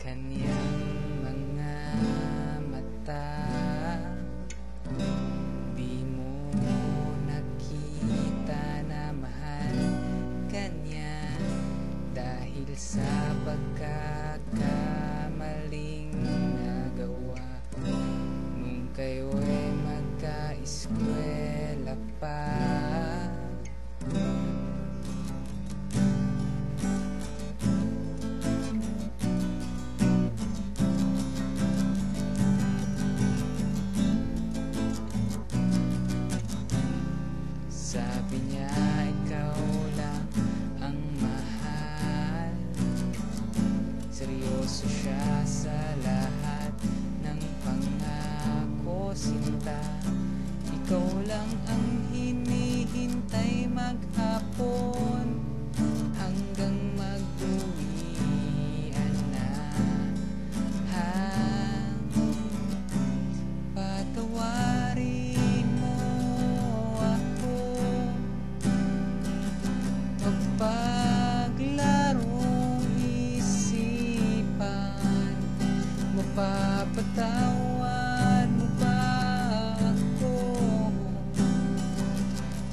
kanyang mga mata. Di mo nakita na mahal kanya dahil sa pagkakamaling nagawa nung kayo'y magka-eskwela pa. Sabi niya ikaw lang ang mahal. Seryoso siya sa lahat ng pangako, sinta. Ikaw lang ang hinihintay maghapon hanggang mag-uwian na. Patawarin mo ako, mapaglarong isipan. Mapapatawad mo ba ako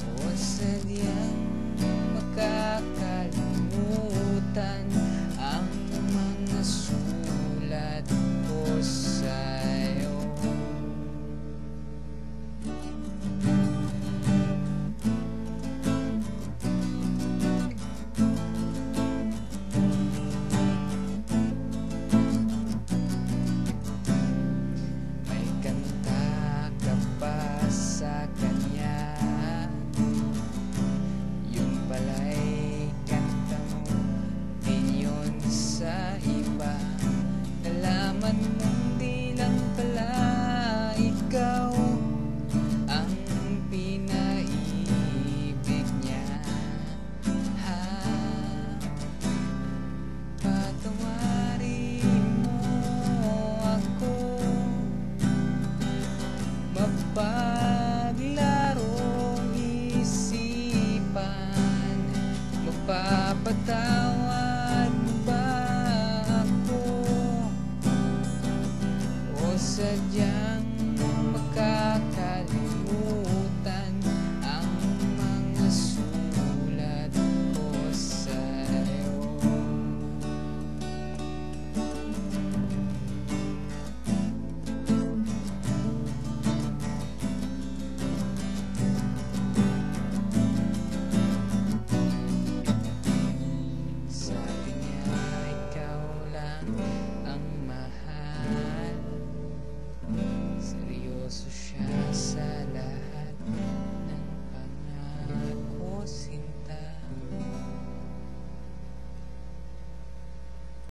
o sadyang makakalimutan ang mga sulat ko sa'yo? Sa kanya, yun pala'y kanta mo din yun sa iba. Nalaman mong di lang pala ikaw ang pinaibig niya. Patawarin mo ako, mapaglarong isipan. Mapapatawad mo ba ako o sadya